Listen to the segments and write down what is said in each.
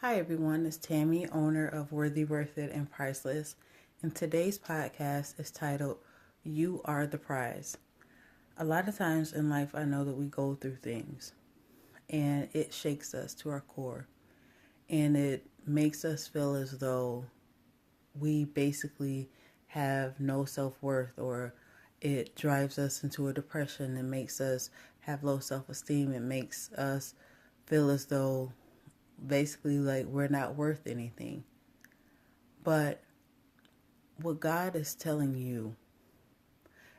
Hi everyone, it's Tammy, owner of Worthy, Worth It, and Priceless. And today's podcast is titled You Are the Prize. A lot of times in life, I know that we go through things and it shakes us to our core. And it makes us feel as though we basically have no self worth, or it drives us into a depression and makes us have low self esteem. It makes us feel as though basically like we're not worth anything. But what God is telling you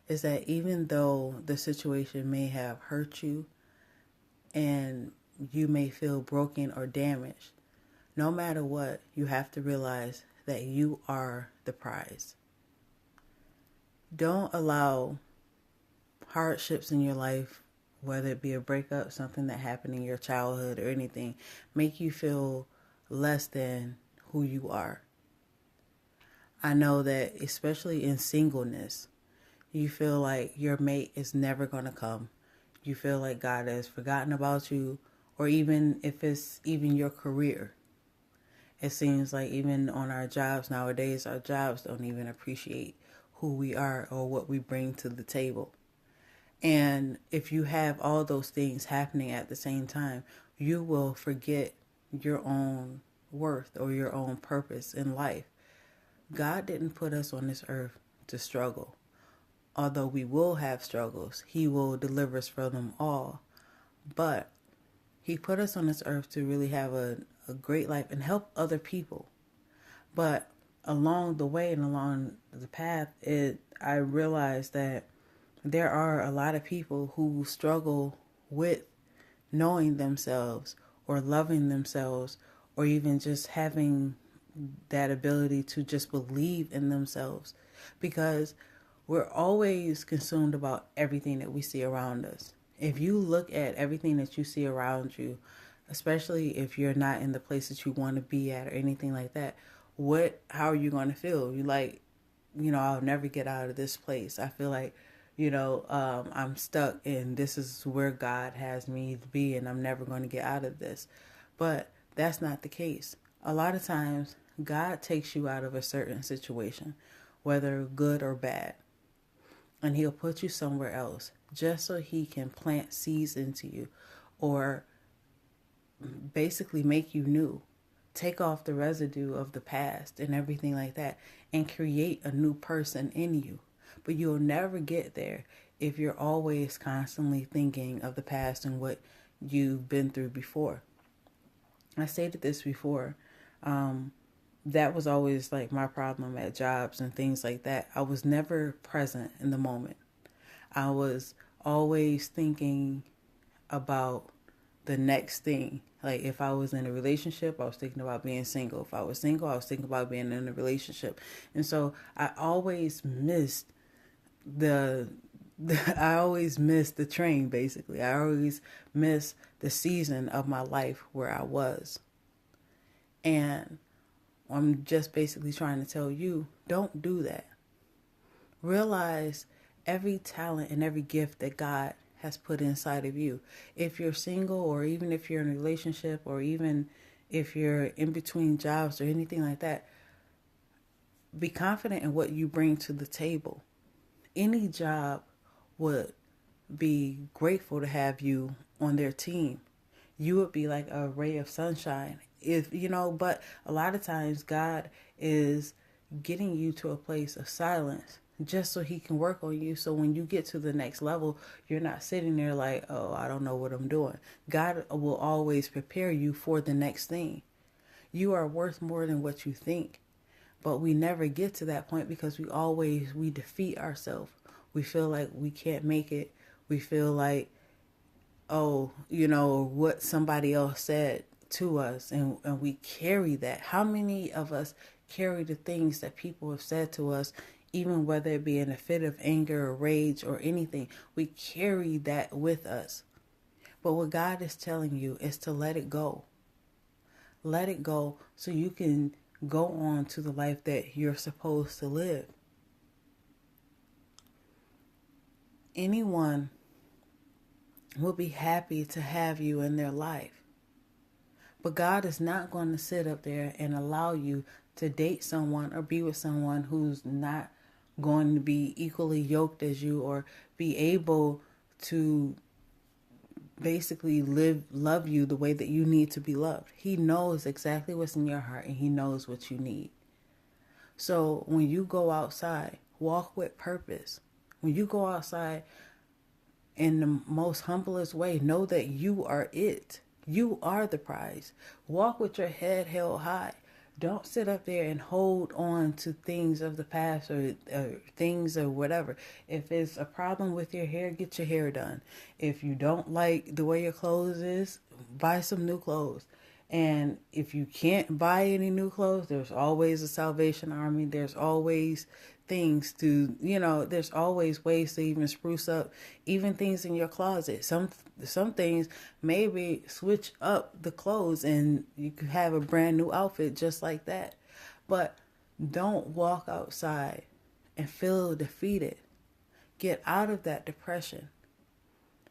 is that even though the situation may have hurt you and you may feel broken or damaged, no matter what, you have to realize that you are the prize. Don't allow hardships in your life, whether it be a breakup, something that happened in your childhood, or anything, make you feel less than who you are. I know that especially in singleness, you feel like your mate is never going to come. You feel like God has forgotten about you, or even if it's even your career. It seems like even on our jobs nowadays, our jobs don't even appreciate who we are or what we bring to the table. And if you have all those things happening at the same time, you will forget your own worth or your own purpose in life. God didn't put us on this earth to struggle. Although we will have struggles, He will deliver us from them all. But He put us on this earth to really have a great life and help other people. But along the way and along the path, I realized that there are a lot of people who struggle with knowing themselves or loving themselves, or even just having that ability to just believe in themselves, because we're always consumed about everything that we see around us. If you look at everything that you see around you, especially if you're not in the place that you want to be at or anything like that, how are you going to feel? You like, I'll never get out of this place. I feel like, I'm stuck and this is where God has me to be and I'm never going to get out of this. But that's not the case. A lot of times, God takes you out of a certain situation, whether good or bad, and He'll put you somewhere else just so He can plant seeds into you, or basically make you new. Take off the residue of the past and everything like that and create a new person in you. But you'll never get there if you're always constantly thinking of the past and what you've been through before. I stated this before. That was always like my problem at jobs and things like that. I was never present in the moment. I was always thinking about the next thing. Like if I was in a relationship, I was thinking about being single. If I was single, I was thinking about being in a relationship. And so I always missed the I always missed the train, basically. I always missed the season of my life where I was. And I'm just basically trying to tell you, don't do that. Realize every talent and every gift that God has put inside of you. If you're single, or even if you're in a relationship, or even if you're in between jobs or anything like that, be confident in what you bring to the table. Any job would be grateful to have you on their team. You would be like a ray of sunshine. But a lot of times God is getting you to a place of silence just so He can work on you. So when you get to the next level, you're not sitting there like, oh, I don't know what I'm doing. God will always prepare you for the next thing. You are worth more than what you think. But we never get to that point because we defeat ourselves. We feel like we can't make it. We feel like, oh, what somebody else said to us, and we carry that. How many of us carry the things that people have said to us, even whether it be in a fit of anger or rage or anything? We carry that with us. But what God is telling you is to let it go. Let it go so you can go on to the life that you're supposed to live. Anyone will be happy to have you in their life. But God is not going to sit up there and allow you to date someone or be with someone who's not going to be equally yoked as you, or be able to basically love you the way that you need to be loved. He knows exactly what's in your heart, and he knows what you need. So when you go outside, walk with purpose. When you go outside, in the most humblest way, know that you are it. You are the prize. Walk with your head held high. Don't sit up there and hold on to things of the past, or things or whatever. If it's a problem with your hair, get your hair done. If you don't like the way your clothes is, buy some new clothes. And if you can't buy any new clothes, there's always a Salvation Army. There's always things to, there's always ways to even spruce up even things in your closet. Some things, maybe switch up the clothes and you could have a brand new outfit just like that. But don't walk outside and feel defeated. Get out of that depression.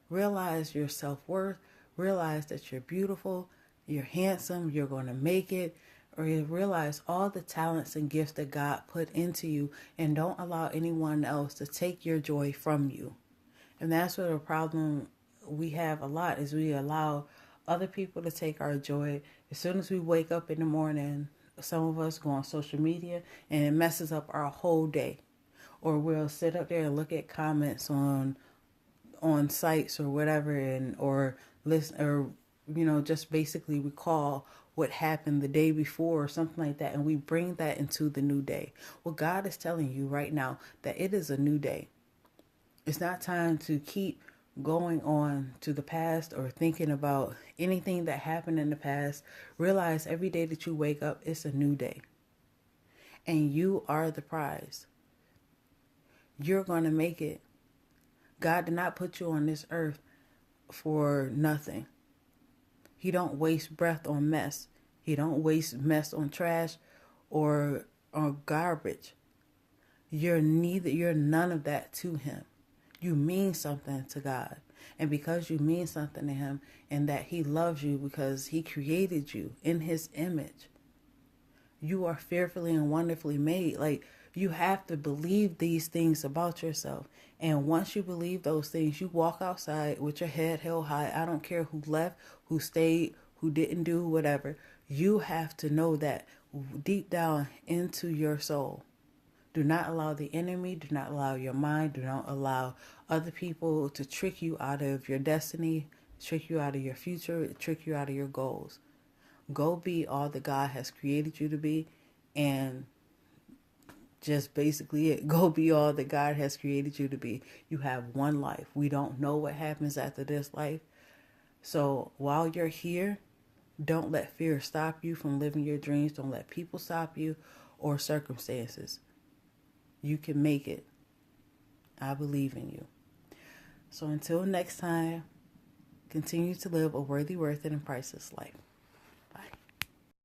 Realize your self-worth. Realize that you're beautiful, you're handsome, you're going to make it. Or you realize all the talents and gifts that God put into you, and don't allow anyone else to take your joy from you. And that's what a problem we have a lot, is we allow other people to take our joy. As soon as we wake up in the morning, some of us go on social media and it messes up our whole day. Or we'll sit up there and look at comments on sites or whatever, and or listen, or just basically recall what happened the day before or something like that, and we bring that into the new day. Well, God is telling you right now that it is a new day. It's not time to keep going on to the past or thinking about anything that happened in the past. Realize every day that you wake up, it's a new day. And you are the prize. You're going to make it. God did not put you on this earth for nothing. He don't waste breath on mess. He don't waste mess on trash or on garbage. You're none of that to him. You mean something to God. And because you mean something to him, and that he loves you because he created you in his image, you are fearfully and wonderfully made. Like, you have to believe these things about yourself. And once you believe those things, you walk outside with your head held high. I don't care who left, who stayed, who didn't do whatever. You have to know that deep down into your soul. Do not allow the enemy, do not allow your mind, do not allow other people to trick you out of your destiny, trick you out of your future, trick you out of your goals. Go be all that God has created you to be, and just basically it. Go be all that God has created you to be. You have one life. We don't know what happens after this life. So while you're here, don't let fear stop you from living your dreams. Don't let people stop you, or circumstances. You can make it. I believe in you. So until next time, continue to live a worthy, worth, and priceless life.